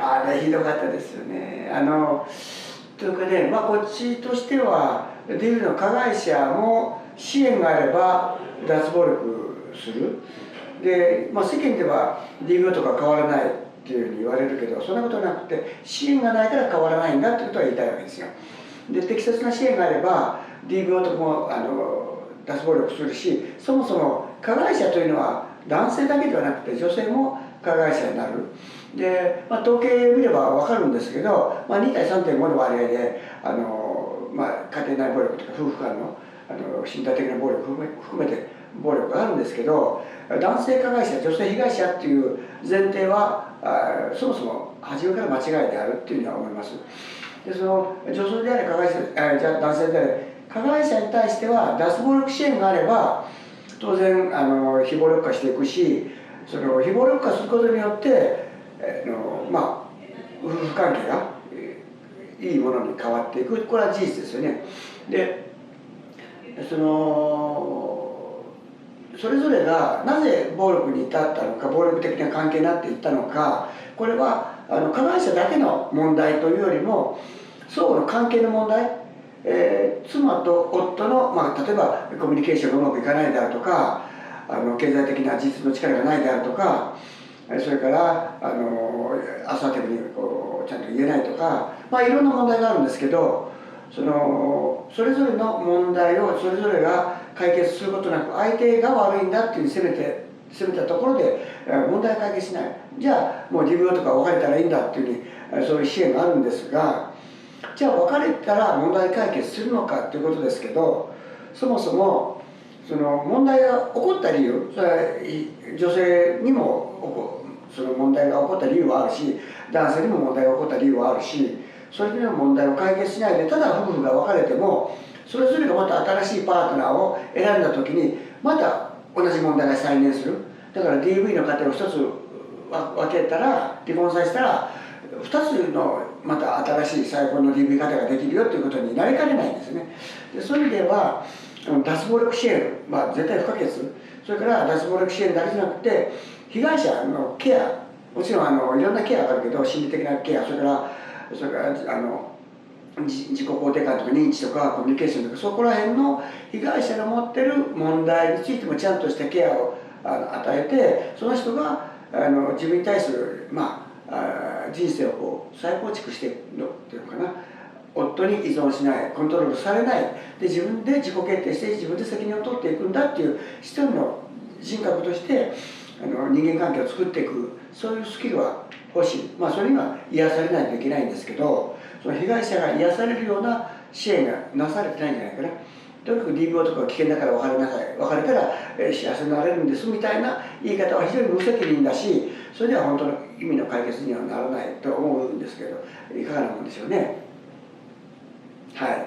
あれひどかったですよね。というかね、こっちとしては DV の加害者も支援があれば脱暴力する。で、世間では DV とか変わらないっていうふうに言われるけど、そんなことなくて、支援がないから変わらないんだってことは言いたいわけですよ。で、適切な支援があれば DV 男も脱暴力するし、そもそも加害者というのは男性だけではなくて女性も加害者になる。で、統計見れば分かるんですけど、2対 3.5 の割合で家庭内暴力とか夫婦間の身体的な暴力含めて暴力があるんですけど、男性加害者女性被害者っていう前提はそもそも初めから間違いであるっていうふうには思います。で、その女性であれ加害者じゃあ男性であれ加害者に対しては脱暴力支援があれば当然非暴力化していくし、その非暴力化することによって夫婦関係がいいものに変わっていく、これは事実ですよね。で、それぞれがなぜ暴力に至ったのか、暴力的な関係になっていったのか、これは加害者だけの問題というよりも相互の関係の問題、妻と夫の、例えばコミュニケーションがうまくいかないであるとか、経済的な実質の力がないであるとか、それからアサーティブにちゃんと言えないとか、いろんな問題があるんですけど、それぞれの問題をそれぞれが解決することなく相手が悪いんだっていう責めたところで問題解決しない。じゃあもうDVとか別れたらいいんだっていうふうにそういう支援があるんですが、じゃあ別れたら問題解決するのかっていうことですけど、そもそもその問題が起こった理由、それは女性にもその問題が起こった理由はあるし、男性にも問題が起こった理由はあるし、それぞれの問題を解決しないでただ夫婦が別れても、それぞれがまた新しいパートナーを選んだ時にまた同じ問題が再燃する。だから DV の家庭を一つ分けたら、離婚させたら2つのまた新しい再婚の DV 家庭ができるよということになりかねないんですね。で、そういう意味では脱暴力支援、絶対不可欠。それから脱暴力支援だけじゃなくて被害者のケア、もちろんいろんなケアがあるけど、心理的なケア、それから自己肯定感とか認知とかコミュニケーションとか、そこら辺の被害者が持ってる問題についてもちゃんとしたケアを与えて、その人が自分に対する人生を再構築していくのっていうのかな、夫に依存しない、コントロールされないで、自分で自己決定して自分で責任を取っていくんだっていう一人の人格として人間関係を作っていく、そういうスキルは欲しい。それには癒されないといけないんですけど、その被害者が癒されるような支援がなされてないんじゃないかな。とにかく DV とか危険だから別れなさい、別れたら幸せになれるんですみたいな言い方は非常に無責任だし、それでは本当の意味の解決にはならないと思うんですけど、いかがなもんでしょうね。はい。